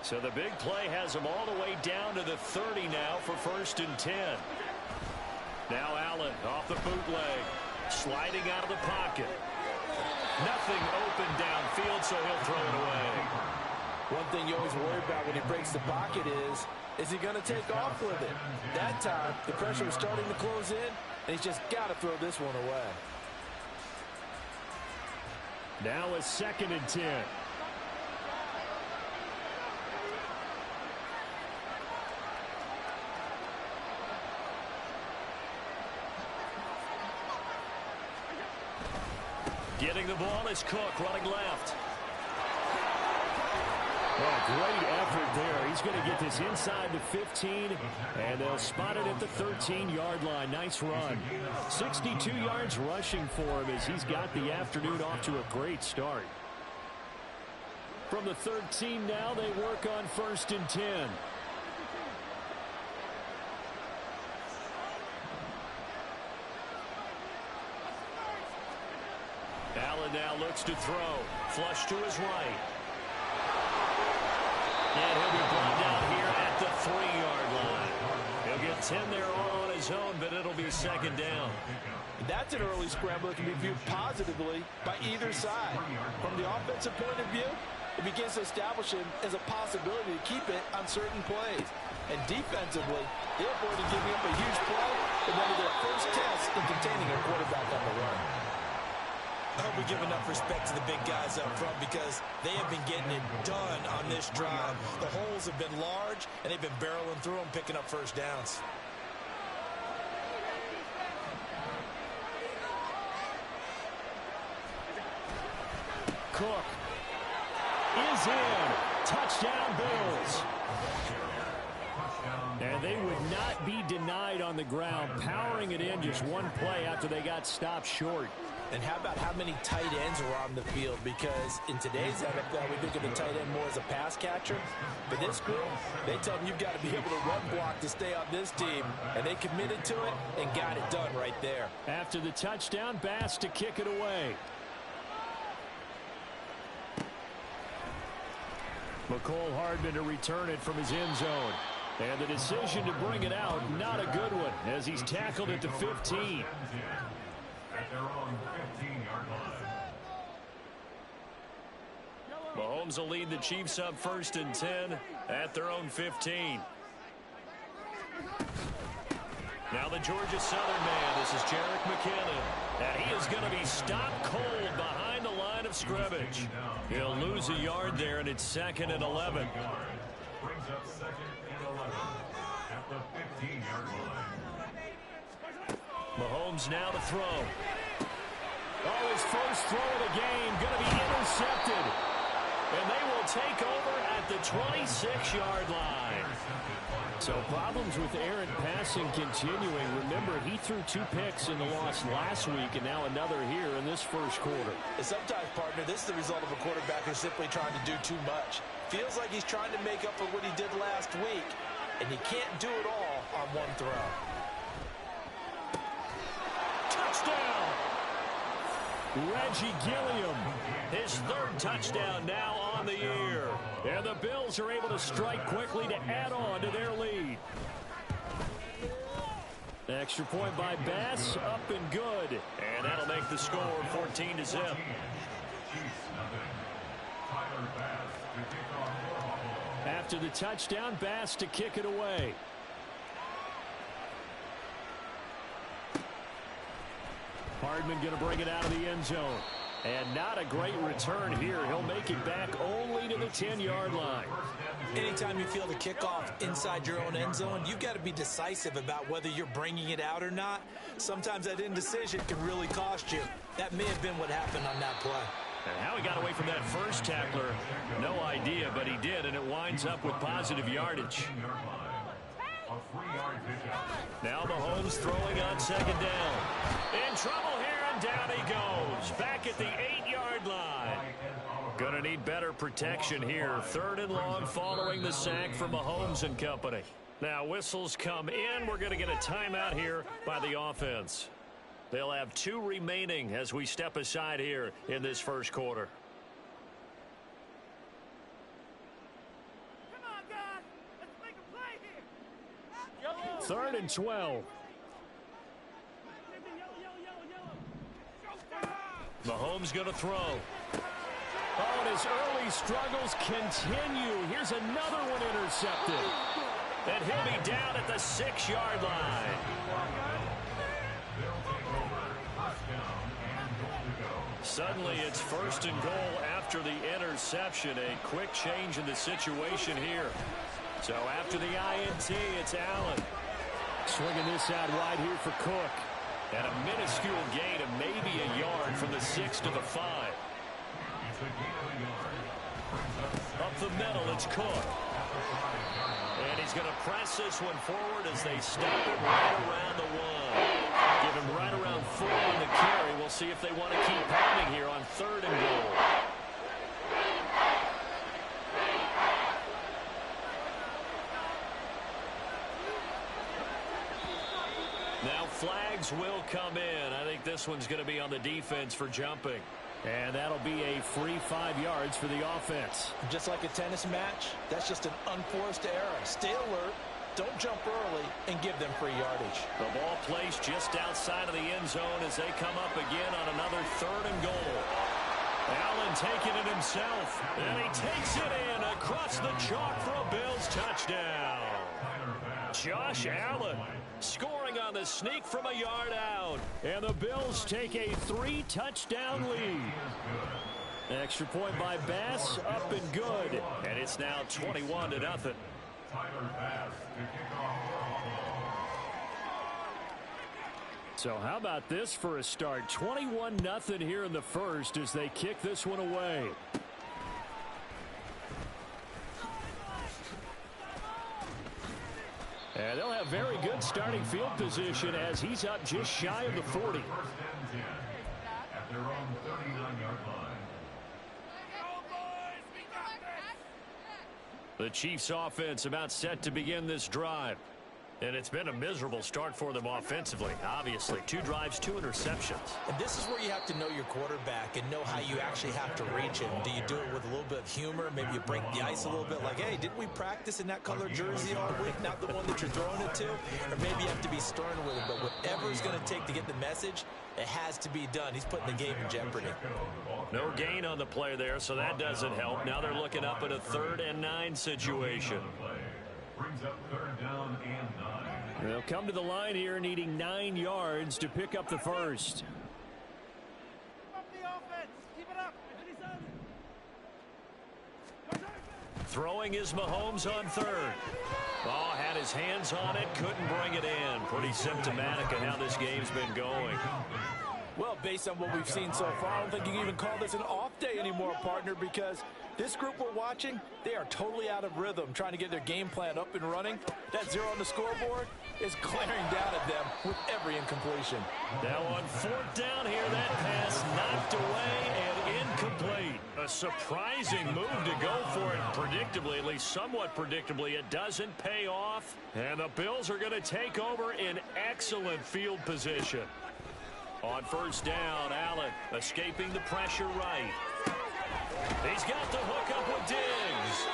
So the big play has them all the way down to the 30 now for 1st and 10. Now Allen off the bootleg, sliding out of the pocket. Nothing open downfield, so he'll throw it away. One thing you always worry about when he breaks the pocket is he going to take off with it? That time, the pressure was starting to close in, and he's just got to throw this one away. Now a 2nd and 10. Getting the ball is Cook running left. Oh, great effort there. He's going to get this inside the 15, and they'll spot it at the 13-yard line. Nice run. 62 yards rushing for him as he's got the afternoon off to a great start. From the 13 now, they work on 1st and 10. Allen now looks to throw. Flush to his right. And he'll be brought down here at the 3-yard line. He'll get 10 there all on his own, but it'll be 2nd down. That's an early scramble that can be viewed positively by either side. From the offensive point of view, it begins to establish him as a possibility to keep it on certain plays. And defensively, they avoided giving up a huge play in one of their first tests in containing a quarterback on the run. I hope we give enough respect to the big guys up front because they have been getting it done on this drive. The holes have been large, and they've been barreling through them, picking up first downs. Cook is in. Touchdown, Bills. And they would not be denied on the ground, powering it in just one play after they got stopped short. And how about how many tight ends are on the field? Because in today's NFL, we think of the tight end more as a pass catcher. But this group, they tell them you've got to be able to run block to stay on this team. And they committed to it and got it done right there. After the touchdown, Bass to kick it away. McCole Hardman to return it from his end zone. And the decision to bring it out, not a good one, as he's tackled at the 15. At their own 15-yard line. Mahomes will lead the Chiefs up 1st and 10 at their own 15. Now the Georgia Southern man. This is Jerick McKinnon. And he is going to be stopped cold behind the line of scrimmage. He'll lose a yard there, and it's 2nd and 11. Brings up 2nd and 11 at the 15-yard line. Mahomes now to throw. Oh, his first throw of the game going to be intercepted. And they will take over at the 26-yard line. So problems with errant passing continuing. Remember, he threw 2 picks in the loss last week and now another here in this first quarter. And sometimes, partner, this is the result of a quarterback who's simply trying to do too much. Feels like he's trying to make up for what he did last week, and he can't do it all on one throw. Touchdown! Reggie Gilliam, his 3rd touchdown now on the year. And the Bills are able to strike quickly to add on to their lead. Extra point by Bass, up and good. And that'll make the score 14-0. After the touchdown, Bass to kick it away. Hardman going to bring it out of the end zone. And not a great return here. He'll make it back only to the 10-yard line. Anytime you feel the kickoff inside your own end zone, you've got to be decisive about whether you're bringing it out or not. Sometimes that indecision can really cost you. That may have been what happened on that play. And how he got away from that first tackler, no idea, but he did, and it winds up with positive yardage. Now Mahomes throwing on 2nd down. In trouble here, and down he goes. Back at the 8-yard line. Gonna need better protection here. 3rd and long following the sack from Mahomes and company. Now whistles come in. We're gonna get a timeout here by the offense. They'll have 2 remaining as we step aside here in this first quarter. 3rd and 12. Mahomes going to throw. Oh, and his early struggles continue. Here's another one intercepted. And he'll be down at the 6-yard line. Suddenly it's 1st and goal after the interception. A quick change in the situation here. So after the INT, it's Allen. Swinging this out wide here for Cook. And a minuscule gain of maybe a yard from the 6 to the 5. Up the middle, it's Cook. And he's going to press this one forward as they stop it right around the 1. Give him right around 4 on the carry. We'll see if they want to keep pounding here on 3rd and goal. Now flags will come in. I think this one's going to be on the defense for jumping. And that'll be a free 5 yards for the offense. Just like a tennis match, that's just an unforced error. Stay alert, don't jump early, and give them free yardage. The ball placed just outside of the end zone as they come up again on another 3rd and goal. Allen taking it himself, and he takes it in across the chalk for a Bills touchdown. Josh Allen scoring on the sneak from a yard out. And the Bills take a 3-touchdown lead. Extra point by Bass, up and good. And it's now 21-0. So how about this for a start? 21-0 here in the first as they kick this one away. And they'll have very good starting field position as he's up just shy of the 40. At their own 39-yard line. The Chiefs offense about set to begin this drive. And it's been a miserable start for them offensively. Obviously, 2 drives, 2 interceptions. And this is where you have to know your quarterback and know how you actually have to reach him. Do you do it with a little bit of humor? Maybe you break the ice a little bit like, hey, didn't we practice in that color jersey all week? Not the one that you're throwing it to? Or maybe you have to be stern with him. But whatever it's going to take to get the message, it has to be done. He's putting the game in jeopardy. No gain on the play there, so that doesn't help. Now they're looking up at a 3rd and 9 situation. Brings up 3rd down and 9. They'll come to the line here needing 9 yards to pick up the first. Throwing is Mahomes on 3rd. Oh, had his hands on it, couldn't bring it in. Pretty symptomatic of how this game's been going. Well, based on what we've seen so far, I don't think you can even call this an off day anymore, partner, because this group we're watching, they are totally out of rhythm, trying to get their game plan up and running. That 0 on the scoreboard is glaring down at them with every incompletion. Now on 4th down here, that pass knocked away and incomplete. A surprising move to go for it. Predictably, at least somewhat predictably, it doesn't pay off. And the Bills are going to take over in excellent field position. On 1st down, Allen escaping the pressure right. He's got the hook up with Diggs.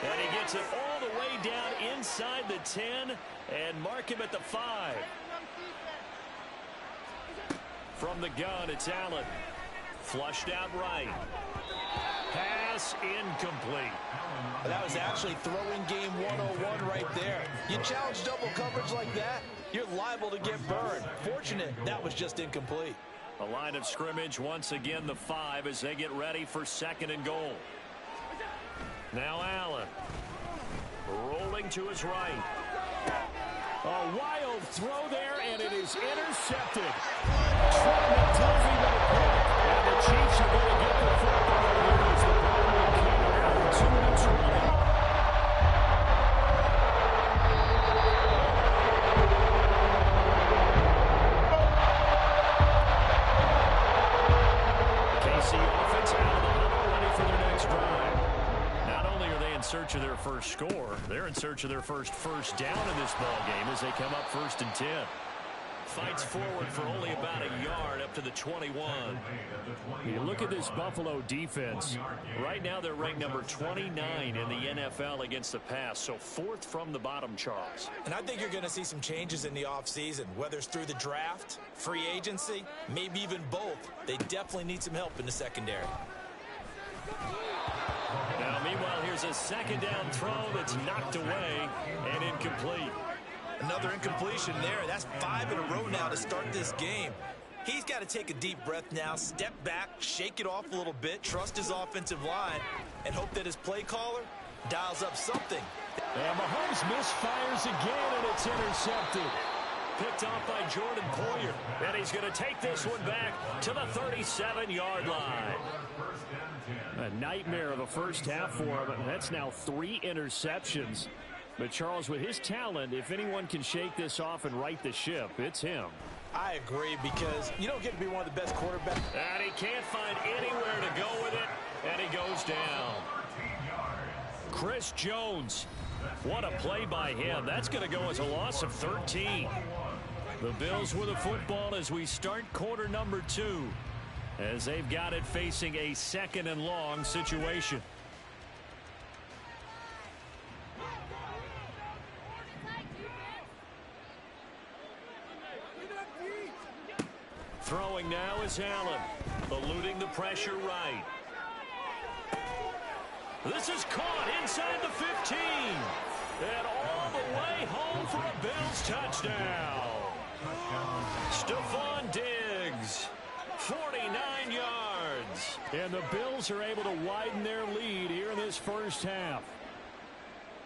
And he gets it all the way down inside the 10 and mark him at the 5. From the gun, it's Allen. Flushed out right. Pass incomplete. That was actually throwing game 101 right there. You challenge double coverage like that, you're liable to get burned. Fortunate, that was just incomplete. A line of scrimmage, once again the 5 as they get ready for 2nd and goal. Now Allen. Rolling to his right. A wild throw there, and it is intercepted. And the Chiefs are going to get the football here as the ball will come around 2 minutes running. Search of their first score. They're in search of their first down in this ball game as they come up 1st and 10. fights forward for only about a yard up to the 21. You look at this Buffalo defense. Right now they're ranked number 29 in the NFL against the pass, so fourth from the bottom, Charles. And I think you're going to see some changes in the offseason, whether it's through the draft, free agency, maybe even both. They definitely need some help in the secondary. Now, meanwhile, here's a second down throw that's knocked away and incomplete. Another incompletion there. That's 5 in a row now to start this game. He's got to take a deep breath now, step back, shake it off a little bit, trust his offensive line, and hope that his play caller dials up something. And Mahomes misfires again, and it's intercepted. Picked off by Jordan Poyer. And he's going to take this one back to the 37-yard line. A nightmare of a first half for him. That's now 3 interceptions. But, Charles, with his talent, if anyone can shake this off and right the ship, it's him. I agree, because you don't get to be one of the best quarterbacks. And he can't find anywhere to go with it, and he goes down. Chris Jones. What a play by him. That's going to go as a loss of 13. The Bills with the football as we start quarter number 2, as they've got it facing a second and long situation. Throwing now is Allen, eluding the pressure right. This is caught inside the 15. And all the way home for a Bills touchdown. Stephon Diggs, 49 yards. And the Bills are able to widen their lead here in this first half.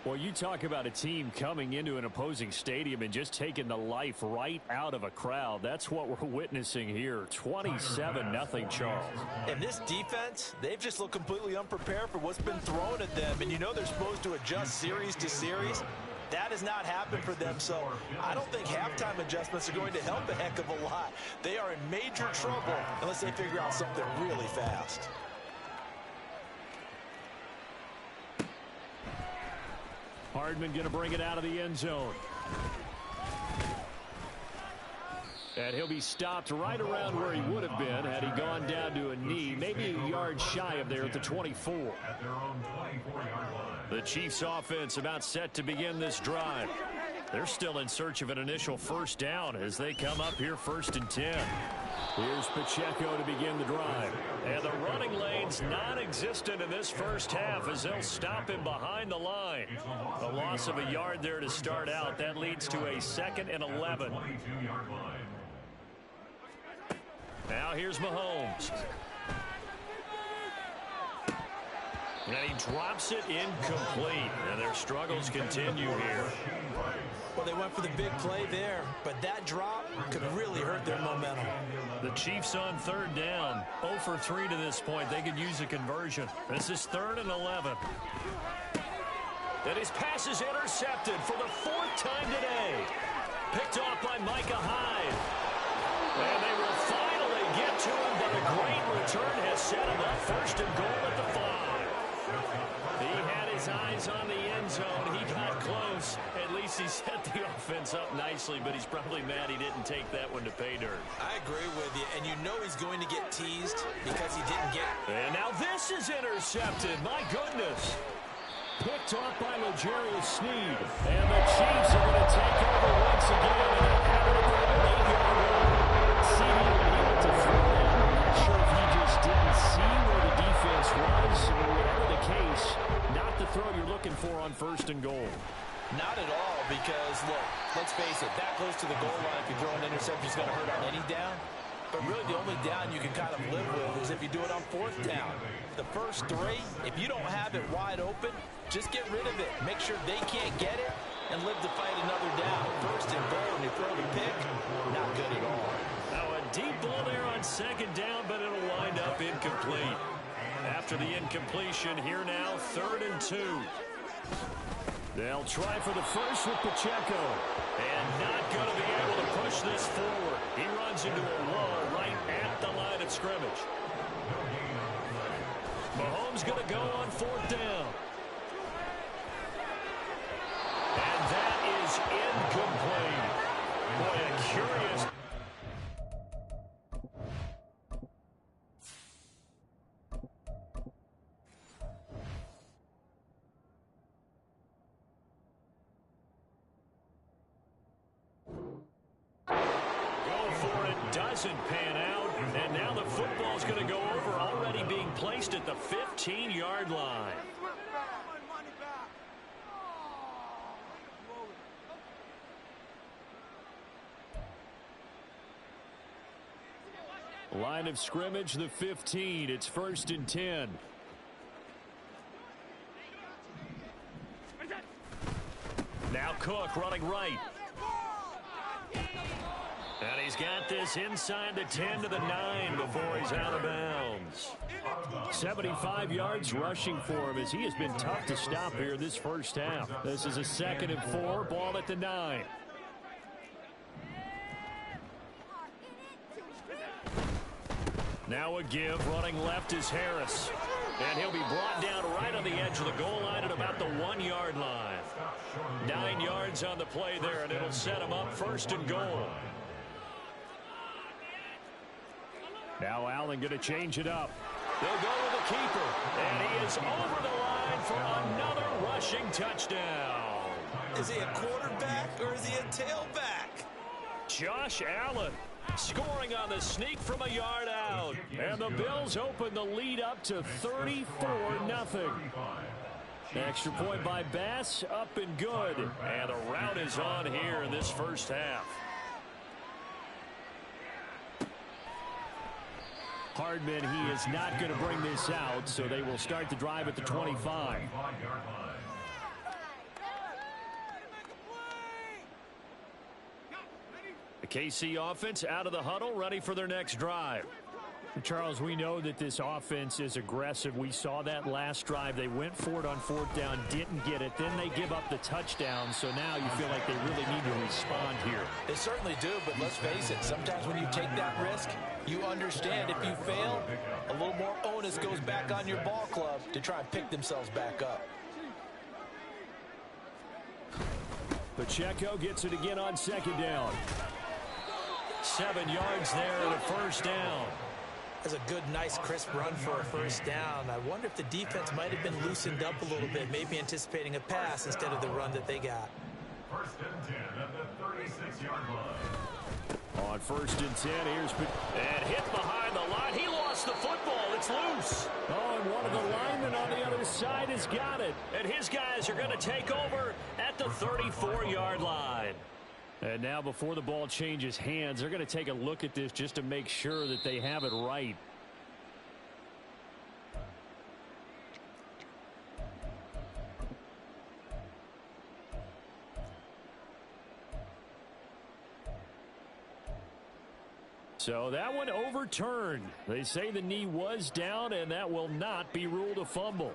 Well, you talk about a team coming into an opposing stadium and just taking the life right out of a crowd. That's what we're witnessing here. 27-0, Charles. And this defense, they've just looked completely unprepared for what's been thrown at them. And you know they're supposed to adjust series to series. That has not happened for them, so I don't think halftime adjustments are going to help a heck of a lot. They are in major trouble unless they figure out something really fast. Hardman going to bring it out of the end zone. And he'll be stopped right around where he would have been had he gone down to a knee, maybe a yard shy of there at the 24. The Chiefs offense about set to begin this drive. They're still in search of an initial first down as they come up here 1st and 10. Here's Pacheco to begin the drive. And the running lane's non-existent in this first half as they'll stop him behind the line. A loss of a yard there to start out. That leads to a 2nd and 11. Now here's Mahomes. And he drops it incomplete. And their struggles continue here. Well, they went for the big play there, but that drop could really hurt their momentum. The Chiefs on 3rd down. 0 for 3 to this point. They could use a conversion. This is 3rd and 11. And his pass is intercepted for the 4th time today. Picked off by Micah Hyde. And they will finally get to him, but a great return has set him up 1st and goal at the 5. He had his eyes on the end zone. He got close. At least he set the offense up nicely, but he's probably mad he didn't take that one to pay dirt. I agree with you, and you know he's going to get teased because he didn't get... And now this is intercepted. My goodness. Picked off by L'Jarius Sneed. And the Chiefs are going to take over once again. And have it at the 8-yard line. Sneed able to throw it. I'm not sure if he just didn't see where the defense was. Or whatever the case, not the throw you're looking for on 1st and goal. Not at all, because, look, let's face it, that close to the goal line, if you throw an interception, is going to hurt on any down. But really, the only down you can kind of live with is if you do it on 4th down. The first 3, if you don't have it wide open, just get rid of it. Make sure they can't get it and live to fight another down. 1st and goal, and you throw the pick, not good at all. Now a deep ball there on 2nd down, but it'll wind up incomplete. After the incompletion, here now, 3rd and 2. They'll try for the first with Pacheco. And not going to be able to push this forward. He runs into a wall right at the line of scrimmage. Mahomes going to go on 4th down. And that is incomplete. Boy, a curious... doesn't pan out, and now the football's going to go over, already being placed at the 15-yard line. Line of scrimmage, the 15. It's 1st and 10. Now Cook running right. And he's got this inside the 10 to the 9 before he's out of bounds. 75 yards rushing for him as he has been tough to stop here this first half. This is a 2nd and 4, ball at the 9. Now a give, running left is Harris. And he'll be brought down right on the edge of the goal line at about the 1-yard line. 9 yards on the play there, and it'll set him up 1st and goal. Now Allen going to change it up. They'll go with the keeper, and he is over the line for another rushing touchdown. Is he a quarterback or is he a tailback? Josh Allen scoring on the sneak from a yard out. And the Bills open the lead up to 34-0. Extra point by Bass, up and good. And the route is on here in this first half. Hardman, he is not going to bring this out, so they will start the drive at the 25. The KC offense out of the huddle, ready for their next drive. Charles, we know that this offense is aggressive. We saw that last drive. They went for it on 4th down, didn't get it. Then they give up the touchdown, so now you feel like they really need to respond here. They certainly do, but let's face it, sometimes when you take that risk, you understand if you fail, a little more onus goes back on your ball club to try and pick themselves back up. Pacheco gets it again on 2nd down. 7 yards there and a 1st down. That's a good, nice, crisp run for a 1st down. I wonder if the defense might have been loosened up a little bit, maybe anticipating a pass instead of the run that they got. 1st and 10 at the 36-yard line. On 1st and 10, here's and hit behind the line. He lost the football. It's loose. Oh, and one of the linemen on the other side has got it. And his guys are going to take over at the 34-yard line. And now before the ball changes hands, they're going to take a look at this just to make sure that they have it right. So that one overturned. They say the knee was down, and that will not be ruled a fumble.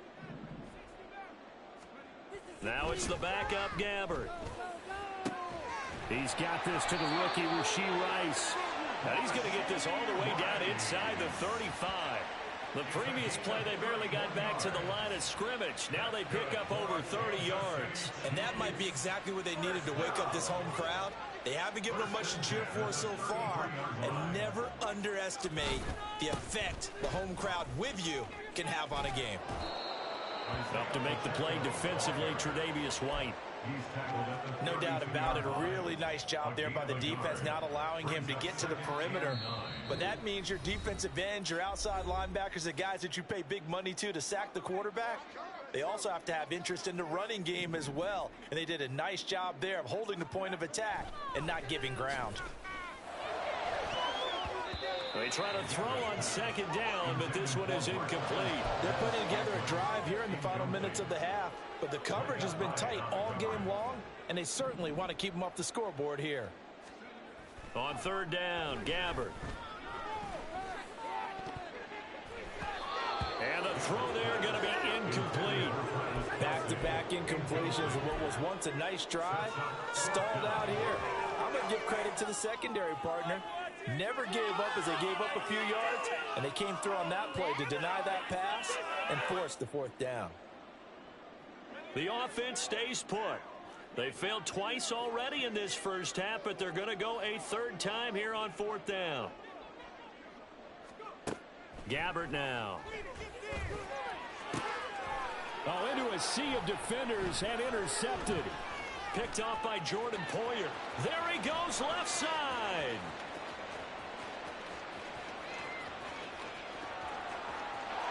Now it's the backup Gabbert. He's got this to the rookie, Rashee Rice. And he's going to get this all the way down inside the 35. The previous play, they barely got back to the line of scrimmage. Now they pick up over 30 yards. And that might be exactly what they needed to wake up this home crowd. They haven't given them much to cheer for so far. And never underestimate the effect the home crowd with you can have on a game. Up to make the play defensively, Tre'Davious White. No doubt about it. A really nice job there by the defense, not allowing him to get to the perimeter. But that means your defensive ends, your outside linebackers, the guys that you pay big money to sack the quarterback, they also have to have interest in the running game as well. And they did a nice job there of holding the point of attack and not giving ground. They try to throw on 2nd down, but this one is incomplete. They're putting together a drive here in the final minutes of the half, but the coverage has been tight all game long, and they certainly want to keep them off the scoreboard here. On 3rd down, Gabbert. And the throw there going to be incomplete. Back-to-back incompletions of what was once a nice drive, stalled out here. I'm going to give credit to the secondary partner. Never gave up as they gave up a few yards, and they came through on that play to deny that pass and force the 4th down. The offense stays put. They failed twice already in this first half, but they're going to go a 3rd time here on 4th down. Gabbert now. Oh, into a sea of defenders and intercepted. Picked off by Jordan Poyer. There he goes left side.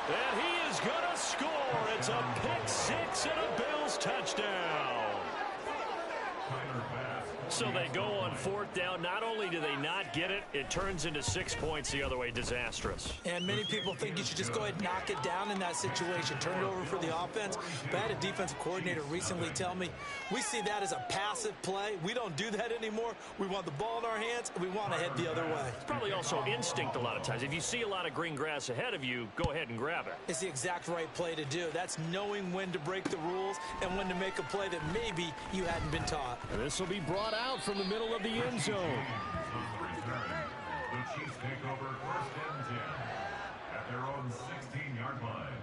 And he is going to score. It's a pick six and a Bills touchdown. So they go on fourth down. Not only do they not get it, it turns into 6 points the other way. Disastrous. And many people think you should just go ahead and knock it down in that situation. Turn it over for the offense. But I had a defensive coordinator recently tell me, we see that as a passive play. We don't do that anymore. We want the ball in our hands, and we want to head the other way. It's probably also instinct a lot of times. If you see a lot of green grass ahead of you, go ahead and grab it. It's the exact right play to do. That's knowing when to break the rules and when to make a play that maybe you hadn't been taught. And this will be brought out from the middle of the end zone. The Chiefs take over 1st and 10 at their own 16-yard line.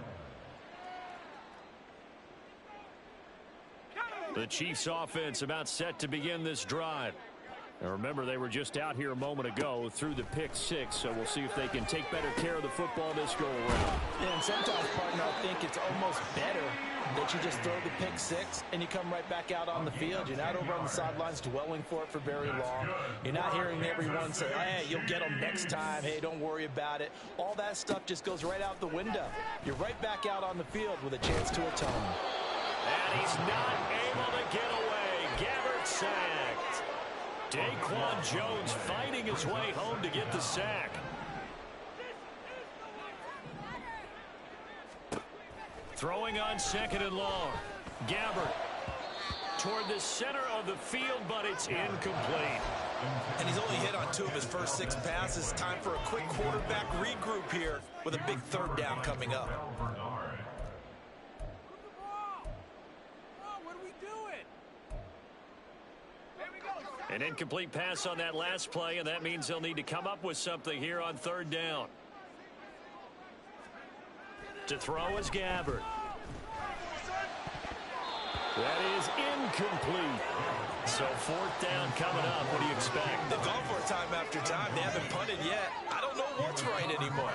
The Chiefs offense about set to begin this drive. And remember, they were just out here a moment ago through the pick six, so we'll see if they can take better care of the football this go around. Yeah, and sometimes, partner, I think it's almost better that you just throw the pick six and you come right back out on the field. You're not over on the sidelines dwelling for it for very long. You're not hearing everyone say, hey, you'll get them next time. Hey, don't worry about it. All that stuff just goes right out the window. You're right back out on the field with a chance to atone. And he's not able to get away. Gabbert sacked. Daquan Jones fighting his way home to get the sack. Throwing on 2nd and long. Gabbert toward the center of the field, but it's incomplete. And he's only hit on 2 of his first 6 passes. Time for a quick quarterback regroup here with a big 3rd down coming up. An incomplete pass on that last play, and that means they'll need to come up with something here on 3rd down. To throw is Gabbert. That is incomplete. So 4th down coming up. What do you expect? They've gone for it time after time. They haven't punted yet. I don't know what's right anymore.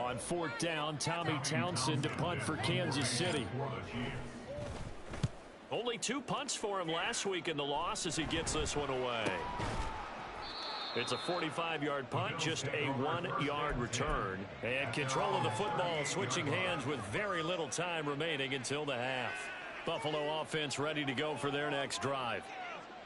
On 4th down, Tommy Townsend to punt for Kansas City. Only 2 punts for him last week in the loss as he gets this one away. It's a 45-yard punt, just a 1-yard return. And control of the football switching hands with very little time remaining until the half. Buffalo offense ready to go for their next drive.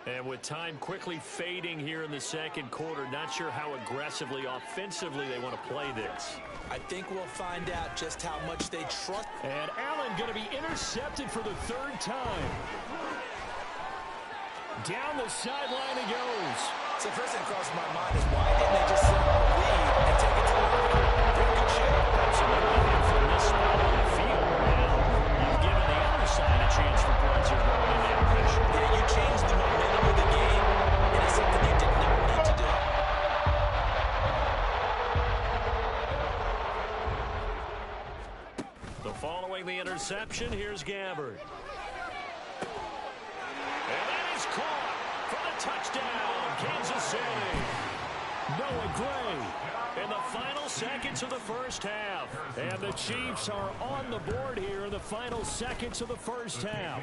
And with time quickly fading here in the 2nd quarter, not sure how aggressively, offensively they want to play this. I think we'll find out just how much they trust. And Allen going to be intercepted for the 3rd time. Down the sideline he goes. So first thing that crosses my mind is why didn't they just sit on the lead and take it to the line? They're in good shape. Absolutely. From this spot on the field now, you've given the other side a chance for points here going into intermission. Yeah, you changed the momentum of the game, and it's something you did not need to do. Following the interception, here's Gabbert. And that is caught for the touchdown, Kansas City. Noah Gray. In the final seconds of the 1st half. And the Chiefs are on the board here in the final seconds of the 1st half.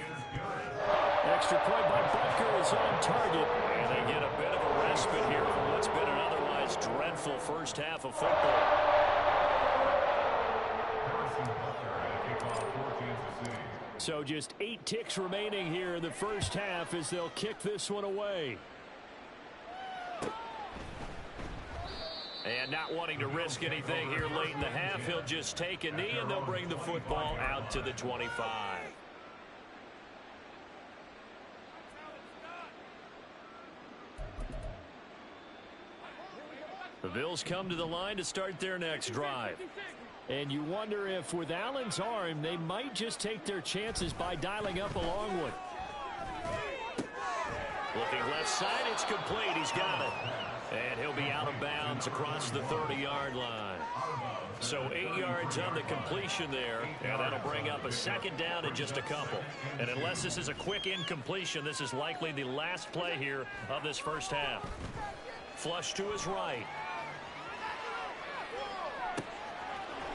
Extra point by Butker is on target. And they get a bit of a respite here from what's been an otherwise dreadful 1st half of football. So just 8 ticks remaining here in the 1st half as they'll kick this one away. And not wanting to risk anything here late in the half, he'll just take a knee and they'll bring the football out to the 25. The Bills come to the line to start their next drive. And you wonder if with Allen's arm, they might just take their chances by dialing up a long one. Looking left side, it's complete. He's got it. And he'll be out of bounds across the 30-yard line. So 8 yards on the completion there, and that'll bring up a 2nd down in just a couple. And unless this is a quick incompletion, this is likely the last play here of this 1st half. Flush to his right.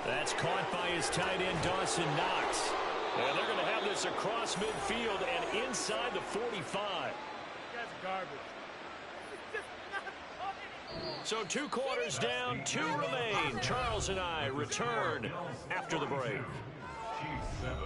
That's caught by his tight end, Dawson Knox. And they're going to have this across midfield and inside the 45. That's garbage. So 2 quarters down, 2 remain. Charles and I return after the break. Chiefs 7.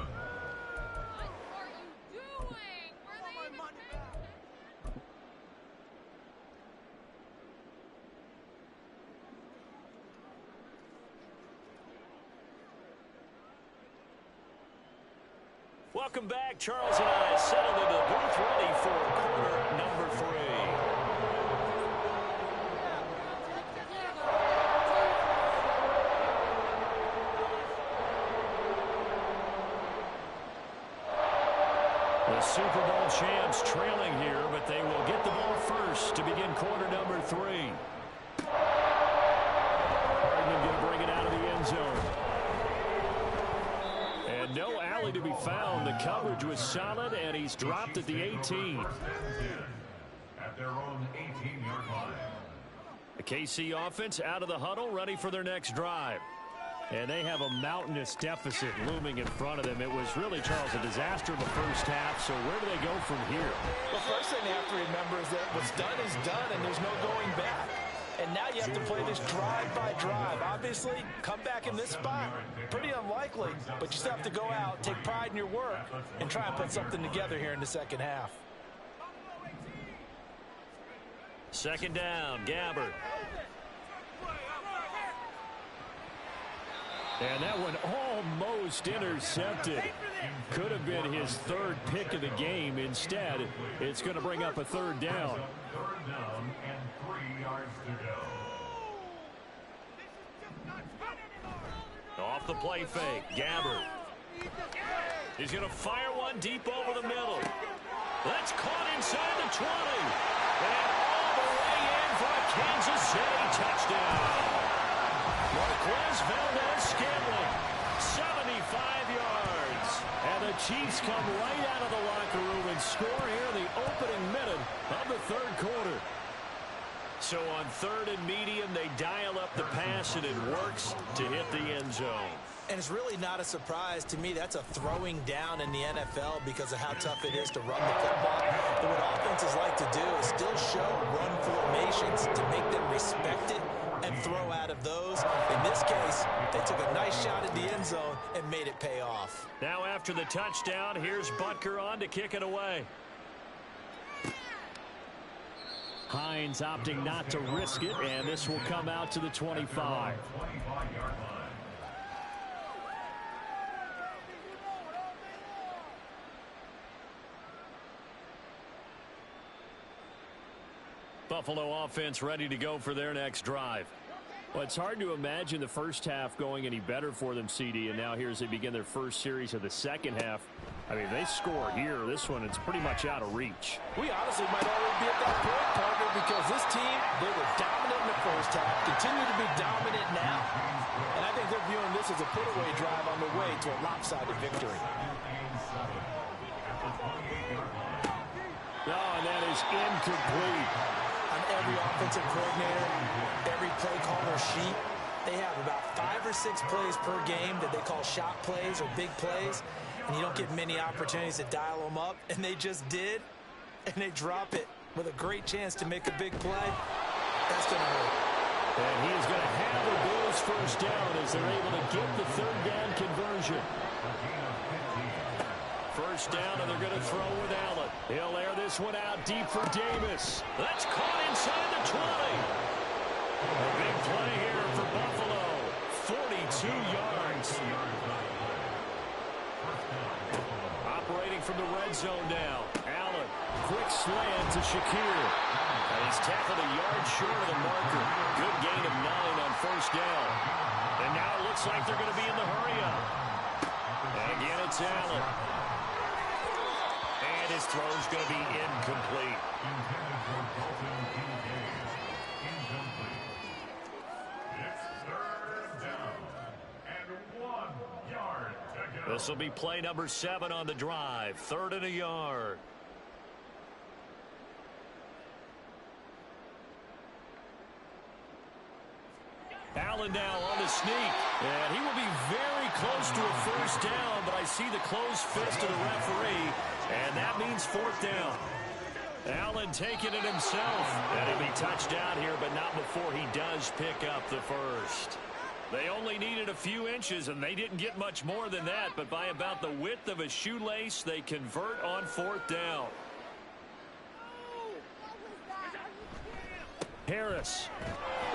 Welcome back. Charles and I settled into the booth ready for quarter number 3. The Super Bowl champs trailing here, but they will get the ball first to begin quarter number 3. Hardman going to bring it out of the end zone. And no alley to be found. The coverage was solid, and he's dropped at the 18. First and 10 at their own 18-yard line. The KC offense out of the huddle, ready for their next drive. And they have a mountainous deficit looming in front of them. It was really, Charles, a disaster in the first half. So where do they go from here? The first thing they have to remember is that what's done is done, and there's no going back. And now you have to play this drive by drive. Obviously, come back in this spot, pretty unlikely, but you still have to go out, take pride in your work, and try and put something together here in the second half. Second down, Gabbert. And that one almost intercepted. Could have been his 3rd pick of the game. Instead, it's going to bring up a 3rd down. 3rd down and 3 yards to go. Off the play fake, Gabbert. He's going to fire one deep over the middle. That's caught inside the 20. And all the way in for a Kansas City touchdown. Marquez Valdez-Scantling, 75 yards. And the Chiefs come right out of the locker room and score here in the opening minute of the 3rd quarter. So on 3rd and medium, they dial up the pass, and it works to hit the end zone. And it's really not a surprise to me. That's a throwing down in the NFL because of how tough it is to run the football. But what offenses like to do is still show run formations to make them respect it and throw out of those. In this case, they took a nice shot at the end zone and made it pay off. Now after the touchdown, here's Butker on to kick it away. Hines opting not to risk it, and this will come out to the 25. 25-yard line. Buffalo offense ready to go for their next drive. Well, it's hard to imagine the first half going any better for them, CD, and now here as they begin their first series of the second half. I mean, they score here. This one, it's pretty much out of reach. We honestly might already be at that point, partner, because this team, they were dominant in the first half, continue to be dominant now. And I think they're viewing this as a put-away drive on the way to a lopsided victory. Oh, and that is incomplete. On every offensive coordinator, every play caller sheet, they have about 5 or 6 plays per game that they call shot plays or big plays, and you don't get many opportunities to dial them up, and they just did, and they drop it with a great chance to make a big play. That's going to hurt. And he is going to have the Bills first down as they're able to get the 3rd down conversion. First down, and they're going to throw with Allen. He'll air this one out deep for Davis. That's caught inside the 20. A big play here for Buffalo. 42 yards. Operating from the red zone now. Allen, quick slant to Shakir. And he's tackled a yard short of the marker. Good gain of 9 on first down. And now it looks like they're going to be in the hurry-up. And again, it's Allen. And his throw's going to be incomplete. Intended for Dalton Kincaid. Incomplete. It's 3rd down and 1 yard to go. This will be play number 7 on the drive. 3rd and a yard. Allen now on the sneak. And he will be very close to a first down, but I see the closed fist of the referee, and that means 4th down. Allen taking it himself. And he'll be touched down here, but not before he does pick up the first. They only needed a few inches, and they didn't get much more than that. But by about the width of a shoelace, they convert on 4th down. Harris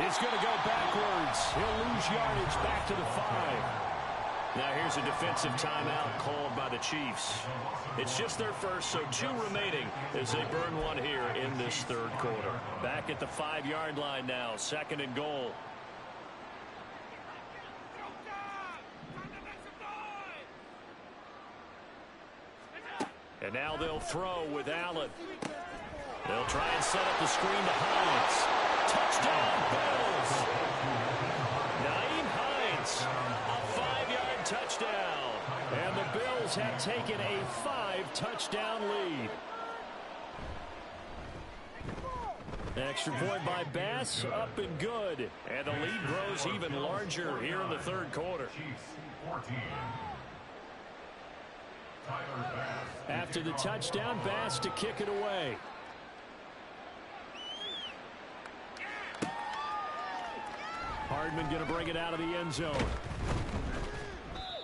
is going to go backwards. He'll lose yardage back to the 5. Now here's a defensive timeout called by the Chiefs. It's just their first, so 2 remaining as they burn one here in this 3rd quarter. Back at the 5-yard line now, 2nd and goal. And now they'll throw with Allen. They'll try and set up the screen to Hines. Touchdown, Bills! Naeem Hines, a 5-yard touchdown. And the Bills have taken a 5-touchdown lead. Extra point by Bass, up and good. And the lead grows even larger here in the 3rd quarter. After the touchdown, Bass to kick it away. Hardman going to bring it out of the end zone.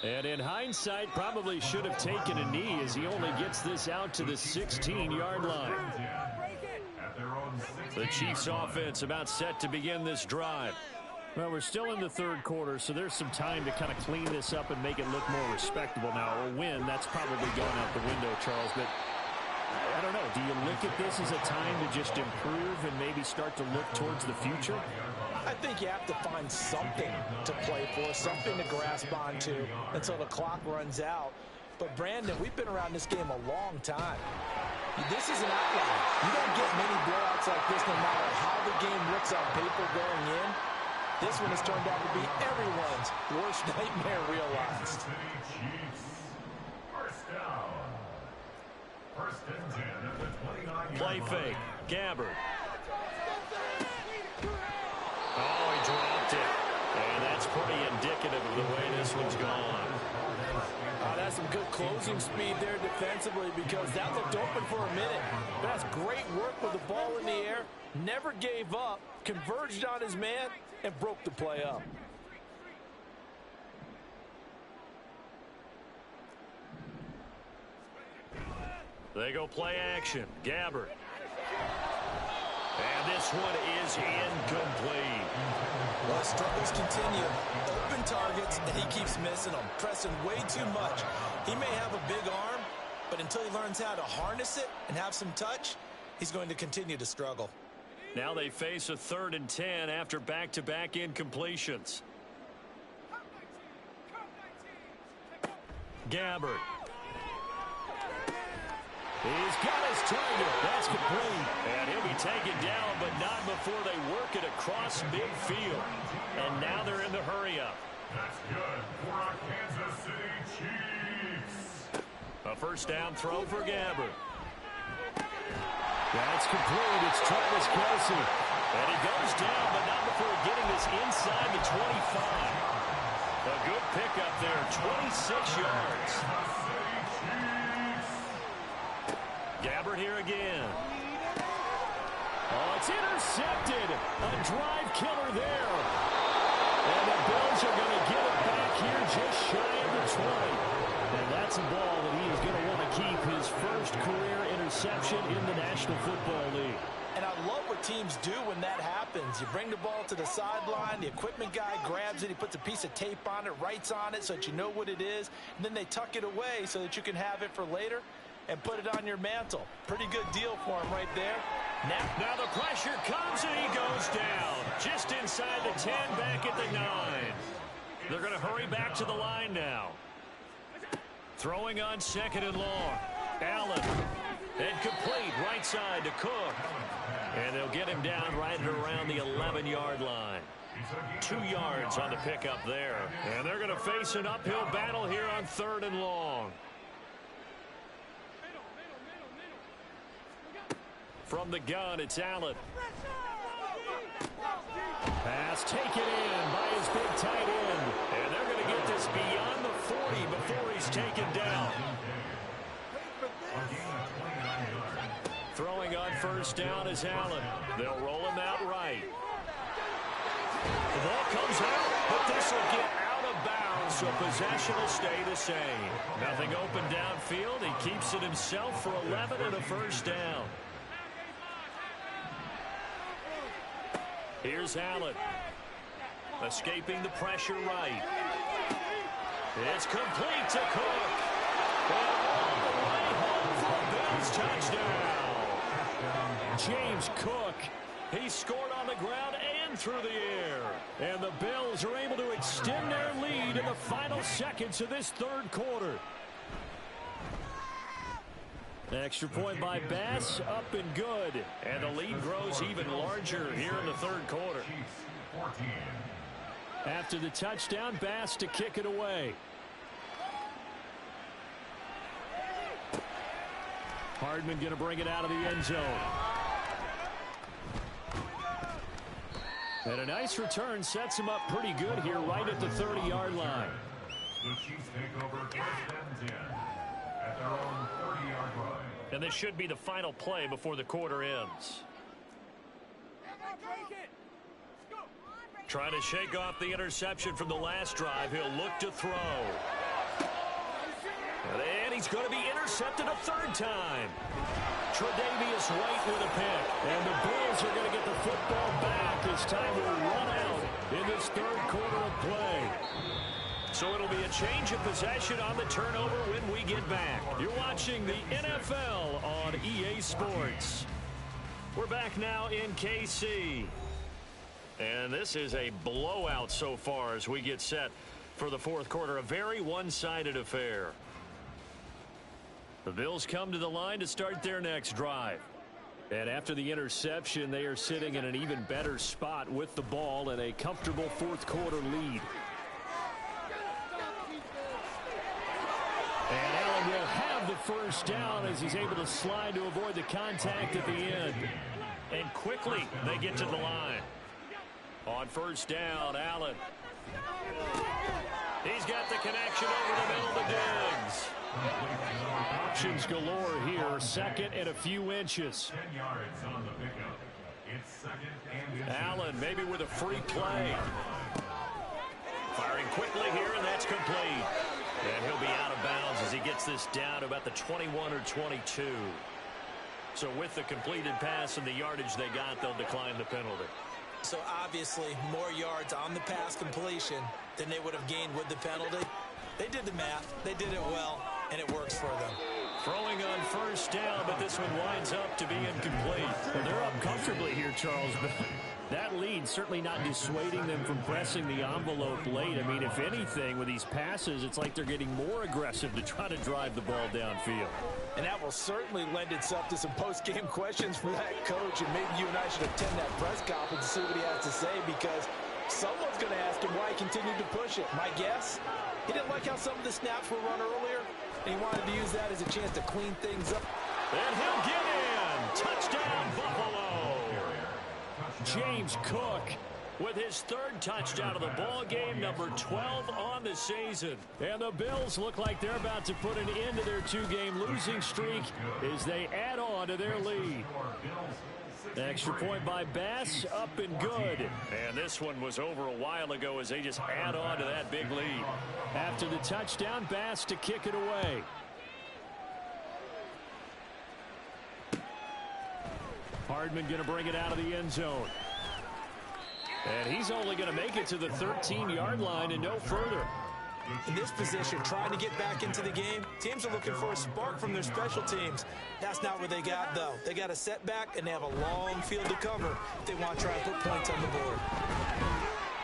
And in hindsight, probably should have taken a knee as he only gets this out to the 16-yard line. The Chiefs offense about set to begin this drive. Well, we're still in the 3rd quarter, so there's some time to kind of clean this up and make it look more respectable. Now, a win, that's probably gone out the window, Charles, but I don't know. Do you look at this as a time to just improve and maybe start to look towards the future? I think you have to find something to play for, something to grasp onto until the clock runs out. But, Brandon, we've been around this game a long time. This is an outlier. You don't get many blowouts like this no matter how the game looks on paper going in. This one has turned out to be everyone's worst nightmare realized. Play fake. Gabbard. Oh, he dropped it. And that's pretty indicative of the way this one's gone. That's some good closing speed there defensively because that looked open for a minute. That's great work with the ball in the air. Never gave up, converged on his man, and broke the play up. They go play action. Gabbard. And this one is incomplete. Well, struggles continue. Open targets, and he keeps missing them, pressing way too much. He may have a big arm, but until he learns how to harness it and have some touch, he's going to continue to struggle. Now they face a 3rd and 10 after back-to-back incompletions. Gabbard. He's got his target. That's complete. And he'll be taken down, but not before they work it across midfield. And now they're in the hurry-up. That's good for our Kansas City Chiefs. A 1st down throw for Gabbard. That's complete. It's Travis Kelce. And he goes down, but not before getting this inside the 25. A good pickup there, 26 yards. Gabbard here again. Oh, it's intercepted. A drive killer there. And the Bills are going to get it back here just shy of the 20. And that's a ball that he is going to want to keep, his first career interception in the National Football League. And I love what teams do when that happens. You bring the ball to the sideline, the equipment guy grabs it, he puts a piece of tape on it, writes on it so that you know what it is, and then they tuck it away so that you can have it for later and put it on your mantle. Pretty good deal for him right there. Now the pressure comes and he goes down. Just inside the 10, back at the 9. They're going to hurry back to the line now. Throwing on 2nd and long. Allen. And complete right side to Cook. And they'll get him down right at around the 11-yard line. 2 yards on the pickup there. And they're going to face an uphill battle here on 3rd and long. From the gun, it's Allen. Pass taken in by his big tight end. And they're going to get this beyond the 40 before he's taken down. Throwing on first down is Allen. They'll roll him out right. The ball comes out, but this will get out of bounds, so possession will stay the same. Nothing open downfield. He keeps it himself for 11 and a first down. Here's Allen. Escaping the pressure right. It's complete to Cook. All the way home for a Bills touchdown. James Cook. He scored on the ground and through the air. And the Bills are able to extend their lead in the final seconds of this third quarter. Extra point by Bass, up and good. And the lead grows even larger here in the third quarter. After the touchdown, Bass to kick it away. Hardman going to bring it out of the end zone. And a nice return sets him up pretty good here right at the 30-yard line. The Chiefs take over first and 10 at their own 30-yard line. And this should be the final play before the quarter ends. Trying to shake off the interception from the last drive. He'll look to throw. And he's going to be intercepted a third time. Tre'Davious White with a pick. And the Bills are going to get the football back as time will run out in this third quarter of play. So it'll be a change of possession on the turnover when we get back. You're watching the NFL on EA Sports. We're back now in KC. And this is a blowout so far as we get set for the fourth quarter. A very one-sided affair. The Bills come to the line to start their next drive. And after the interception, they are sitting in an even better spot with the ball and a comfortable fourth quarter lead. And Allen will have the first down as he's able to slide to avoid the contact at the end. And quickly, they get to the line. On first down, Allen. He's got the connection over the middle to Diggs. Options galore here. Second and a few inches. 10 yards on the pickup. It's second and Allen maybe with a free play. Firing quickly here, and that's complete. And he'll be out of bounds as he gets this down to about the 21 or 22. So with the completed pass and the yardage they got, they'll decline the penalty. So obviously more yards on the pass completion than they would have gained with the penalty. They did the math. They did it well, and it works for them. Throwing on first down, but this one winds up to be incomplete. Well, they're up comfortably here, Charles, but that lead certainly not dissuading them from pressing the envelope late. I mean, if anything, with these passes, it's like they're getting more aggressive to try to drive the ball downfield. And that will certainly lend itself to some post-game questions for that coach, and maybe you and I should attend that press conference and see what he has to say, because someone's going to ask him why he continued to push it. My guess, he didn't like how some of the snaps were run earlier, and he wanted to use that as a chance to clean things up. And he'll get in. Touchdown, Buffalo. James Cook with his third touchdown of the ball game, number 12 on the season. And the Bills look like they're about to put an end to their two-game losing streak as they add on to their lead. Extra point by Bass, up and good. And this one was over a while ago as they just add on to that big lead. After the touchdown, Bass to kick it away. Hardman going to bring it out of the end zone. And he's only going to make it to the 13-yard line and no further. In this position, trying to get back into the game, teams are looking for a spark from their special teams. That's not what they got, though. They got a setback, and they have a long field to cover if they want to try and put points on the board.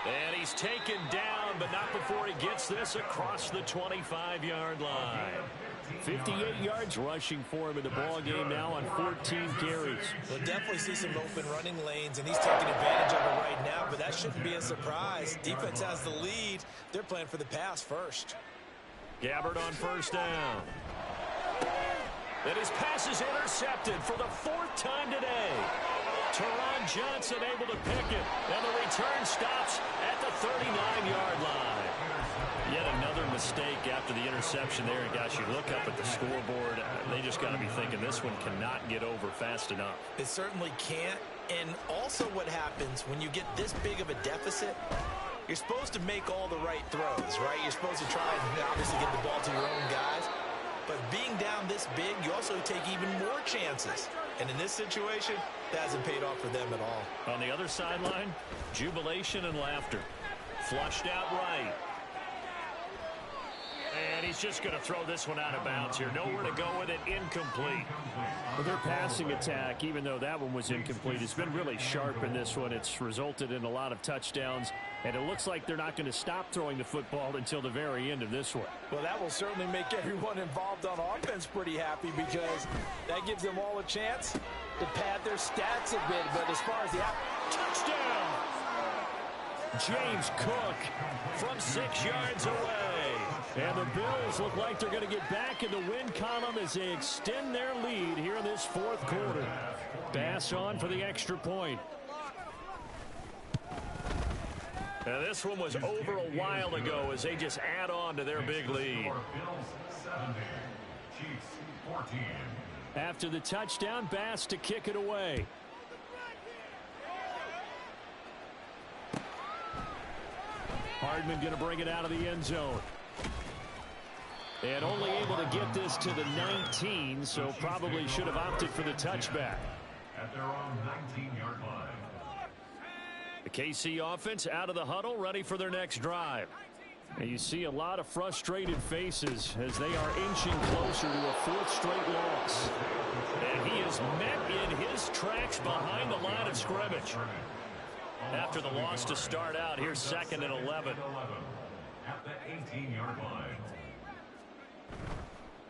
And he's taken down, but not before he gets this across the 25-yard line. 58 yards rushing for him in the ball game now on 14 carries. We'll definitely see some open running lanes, and he's taking advantage of it right now, but that shouldn't be a surprise. Defense has the lead. They're playing for the pass first. Gabbard on first down. And his pass is intercepted for the fourth time today. Teron Johnson able to pick it, and the return stops at the 39-yard line. Yet another mistake after the interception there. And, gosh, you look up at the scoreboard. They just got to be thinking this one cannot get over fast enough. It certainly can't. And also what happens when you get this big of a deficit, you're supposed to make all the right throws, right? You're supposed to try and obviously get the ball to your own guys. But being down this big, you also take even more chances. And in this situation, that hasn't paid off for them at all. On the other sideline, jubilation and laughter. Flushed out right. And he's just going to throw this one out of bounds here. Nowhere to go with it. Incomplete. Well, their passing attack, even though that one was incomplete, has been really sharp in this one. It's resulted in a lot of touchdowns, and it looks like they're not going to stop throwing the football until the very end of this one. Well, that will certainly make everyone involved on offense pretty happy because that gives them all a chance to pad their stats a bit. But as far as the touchdown, James Cook from 6 yards away. And the Bills look like they're going to get back in the win column as they extend their lead here in this fourth quarter. Bass on for the extra point. Now this one was over a while ago as they just add on to their big lead. After the touchdown, Bass to kick it away. Hardman going to bring it out of the end zone. And only able to get this to the 19, so probably should have opted for the touchback. At their own 19-yard line. The KC offense out of the huddle, ready for their next drive. And you see a lot of frustrated faces as they are inching closer to a fourth straight loss. And he is met in his tracks behind the line of scrimmage. After the loss to start out, here's 2nd and 11. At the 18-yard line.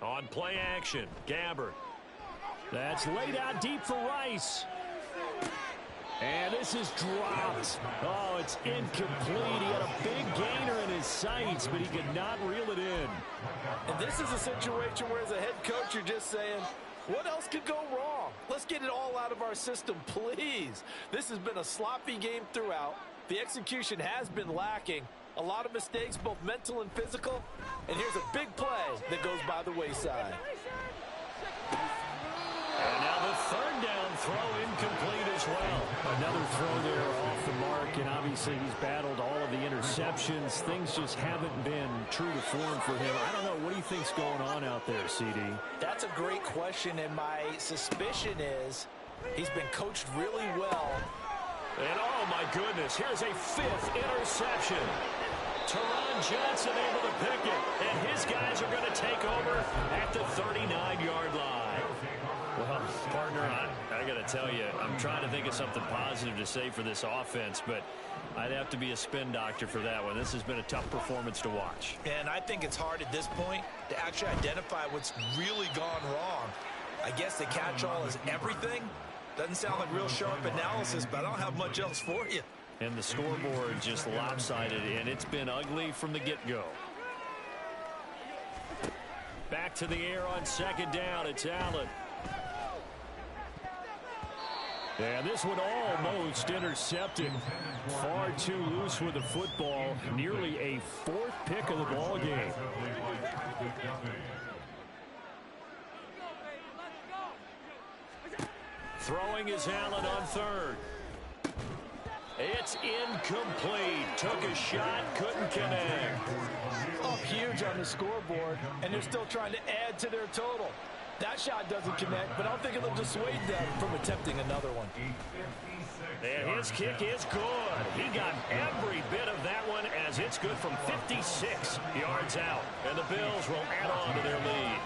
On play action, Gabbert. That's laid out deep for Rice. And this is dropped. Oh, it's incomplete. He had a big gainer in his sights, but he could not reel it in. And this is a situation where as a head coach, you're just saying, what else could go wrong? Let's get it all out of our system, please. This has been a sloppy game throughout. The execution has been lacking. A lot of mistakes, both mental and physical. And here's a big play that goes by the wayside. And now the third down throw incomplete as well. Another throw there off the mark, and obviously he's battled all of the interceptions. Things just haven't been true to form for him. I don't know. What do you think's going on out there, CD? That's a great question, and my suspicion is he's been coached really well. And oh my goodness, here's a 5th interception. Teron Johnson able to pick it, and his guys are going to take over at the 39-yard line. Well, partner, I got to tell you, I'm trying to think of something positive to say for this offense, but I'd have to be a spin doctor for that one. This has been a tough performance to watch. And I think it's hard at this point to actually identify what's really gone wrong. I guess the catch-all is everything. Doesn't sound like real sharp analysis, but I don't have much else for you. And the scoreboard just lopsided, and it's been ugly from the get-go. Back to the air on 2nd down. It's Allen. And this one almost intercepted. Far too loose with the football. Nearly a 4th pick of the ball game. Throwing is Allen on 3rd. It's incomplete. Took a shot, couldn't connect. Up huge on the scoreboard, and they're still trying to add to their total. That shot doesn't connect, but I don't think it'll dissuade them from attempting another one. And his kick is good. He got every bit of that one as it's good from 56 yards out. And the Bills will add on to their lead.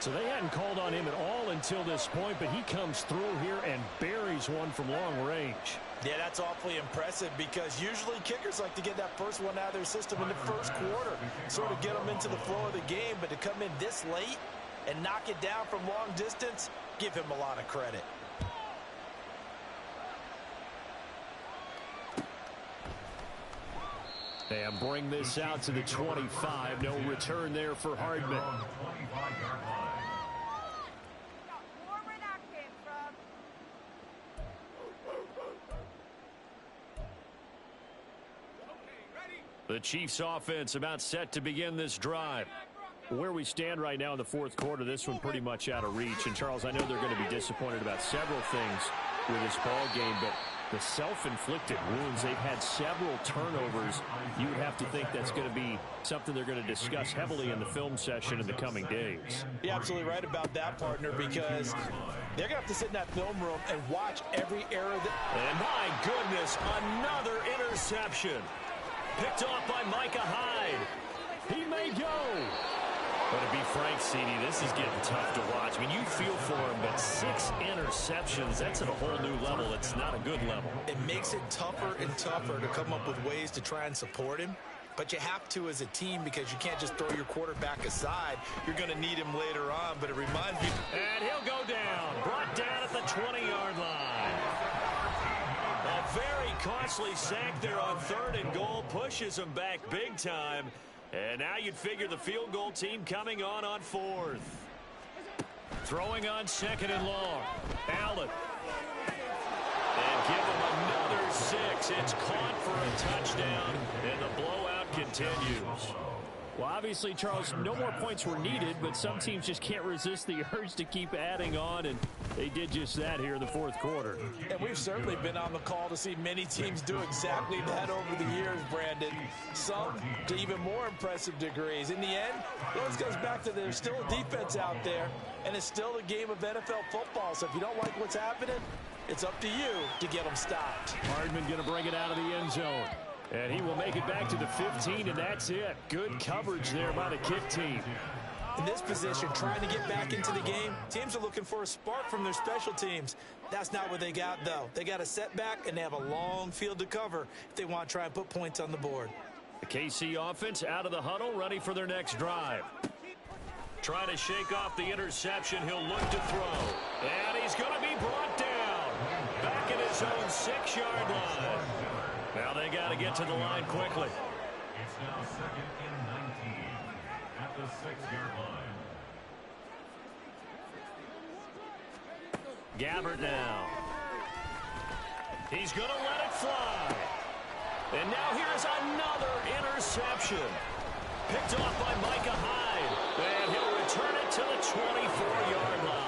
So they hadn't called on him at all until this point, but he comes through here and buries one from long range. Yeah, that's awfully impressive because usually kickers like to get that first one out of their system in the first quarter, sort of get them into the flow of the game, but to come in this late and knock it down from long distance, give him a lot of credit. And bring this out to the 25. No return there for Hardman. The Chiefs offense about set to begin this drive. Where we stand right now in the fourth quarter, this one pretty much out of reach. And, Charles, I know they're going to be disappointed about several things with this ball game, but the self-inflicted wounds, they've had several turnovers. You would have to think that's going to be something they're going to discuss heavily in the film session in the coming days. You're absolutely right about that, partner, because they're going to have to sit in that film room and watch every error. And my goodness, another interception. Picked off by Micah Hyde. He may go. But to be frank, CD, this is getting tough to watch. I mean, you feel for him, but 6 interceptions, that's at a whole new level. It's not a good level. It makes it tougher and tougher to come up with ways to try and support him. But you have to as a team because you can't just throw your quarterback aside. You're going to need him later on, but it reminds me. And he'll go down. Brought down at the 20-yard line. A very costly sack there on 3rd and goal. Pushes him back big time. And now you'd figure the field goal team coming on 4th. Throwing on 2nd and long. Allen. And give him another 6. It's caught for a touchdown. And the blowout continues. Well, obviously, Charles, no more points were needed, but some teams just can't resist the urge to keep adding on, and they did just that here in the fourth quarter. And we've certainly been on the call to see many teams do exactly that over the years, Brandon. Some to even more impressive degrees. In the end, it always goes back to there's still a defense out there, and it's still a game of NFL football. So if you don't like what's happening, it's up to you to get them stopped. Hardman going to bring it out of the end zone. And he will make it back to the 15, and that's it. Good coverage there by the kick team. In this position, trying to get back into the game, teams are looking for a spark from their special teams. That's not what they got, though. They got a setback, and they have a long field to cover if they want to try and put points on the board. The KC offense out of the huddle, ready for their next drive. Trying to shake off the interception. He'll look to throw. And he's going to be brought down. Back in his own 6-yard line. Now they got to get to the line quickly. It's now 2nd and 19 at the 6-yard line. Gabbert now. He's going to let it fly. And now here's another interception. Picked off by Micah Hyde. And he'll return it to the 24-yard line.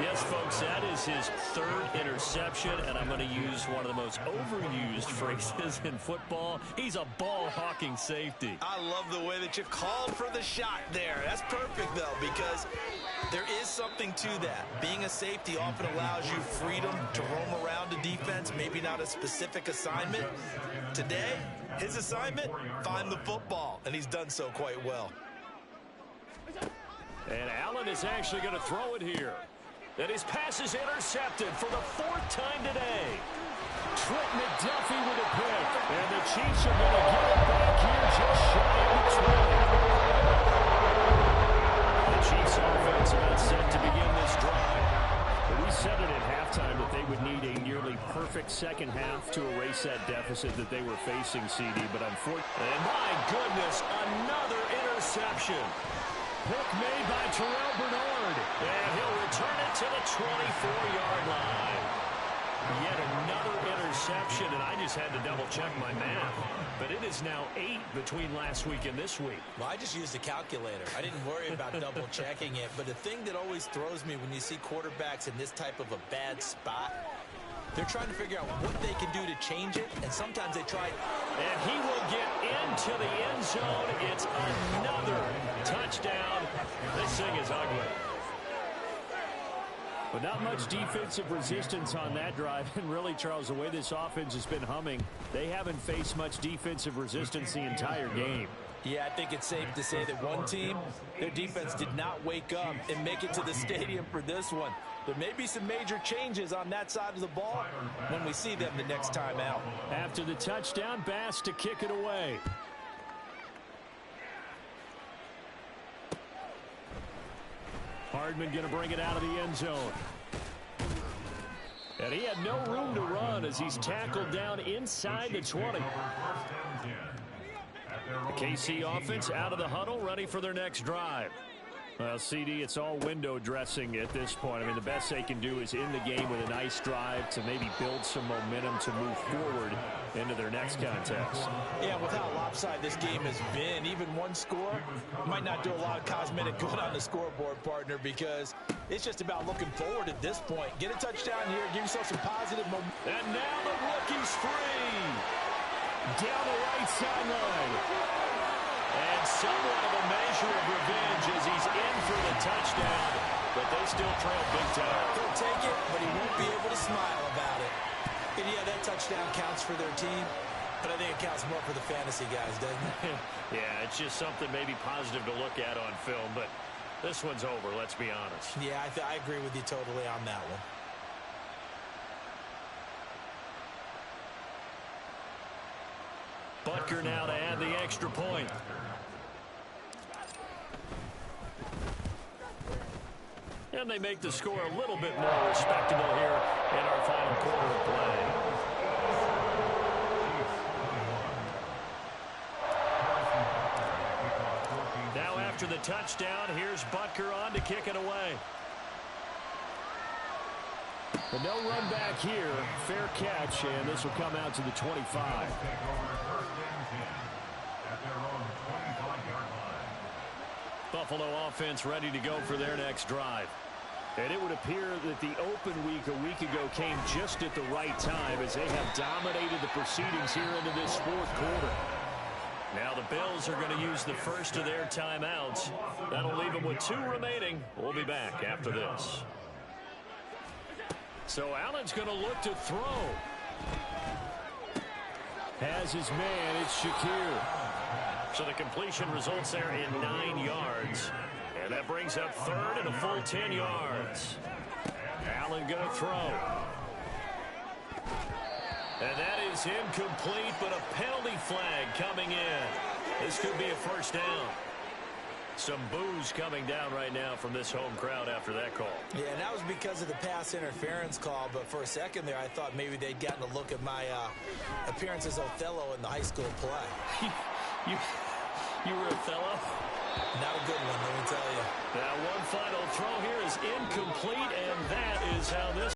Yes, folks, that is his 3rd interception, and I'm going to use one of the most overused phrases in football. He's a ball-hawking safety. I love the way that you called for the shot there. That's perfect, though, because there is something to that. Being a safety often allows you freedom to roam around the defense, maybe not a specific assignment. Today, his assignment, find the football, and he's done so quite well. And Allen is actually going to throw it here. And his pass is intercepted for the 4th time today. Trent McDuffie with a pick. And the Chiefs are going to get it back here just shy of the 20. The Chiefs offense about set to begin this drive. We said it at halftime that they would need a nearly perfect second half to erase that deficit that they were facing, CD. But unfortunately, and my goodness, another interception. Pick made by Terrell Bernard. And he'll return it to the 24-yard line. Yet another interception, and I just had to double-check my math. But it is now 8 between last week and this week. Well, I just used a calculator. I didn't worry about double-checking it. But the thing that always throws me when you see quarterbacks in this type of a bad spot, they're trying to figure out what they can do to change it, and sometimes they try. And he will get into the end zone. It's another touchdown. This thing is ugly. But not much defensive resistance on that drive. And really, Charles, the way this offense has been humming, they haven't faced much defensive resistance the entire game. Yeah, I think it's safe to say that one team, their defense did not wake up and make it to the stadium for this one. There may be some major changes on that side of the ball when we see them the next time out. After the touchdown, Bass to kick it away. Hardman going to bring it out of the end zone. And he had no room to run as he's tackled down inside the 20. The KC offense out of the huddle, ready for their next drive. Well, CD, it's all window dressing at this point. I mean, the best they can do is in the game with a nice drive to maybe build some momentum to move forward into their next contest. Yeah, with how lopsided this game has been, even one score might not do a lot of cosmetic good on the scoreboard, partner, because it's just about looking forward at this point. Get a touchdown here, give yourself some positive momentum. And now the rookie's free. Down the right sideline. And somewhat of a measure of revenge as he's in for the touchdown. But they still trail big time. He'll take it, but he won't be able to smile about it. And yeah, that touchdown counts for their team, but I think it counts more for the fantasy guys, doesn't it? Yeah, it's just something maybe positive to look at on film, but this one's over, let's be honest. Yeah, I agree with you totally on that one. Butker now to add the extra point. And they make the score a little bit more respectable here in our final quarter of play. Now after the touchdown, here's Butker on to kick it away. But no run back here. Fair catch, and this will come out to the 25. Buffalo offense ready to go for their next drive. And it would appear that the open week a week ago came just at the right time as they have dominated the proceedings here into this fourth quarter. Now the Bills are going to use the first of their timeouts. That'll leave them with 2 remaining. We'll be back after this. So Allen's going to look to throw. Has his man, it's Shakir. So the completion results there in 9 yards. And that brings up third and a full 10 yards. Allen going to throw. And that is incomplete, but a penalty flag coming in. This could be a first down. Some boos coming down right now from this home crowd after that call. Yeah, and that was because of the pass interference call, but for a second there I thought maybe they'd gotten a look at my appearance as Othello in the high school play. You were Othello? Not a good one, let me tell you. Now one final throw here is incomplete, and that is how this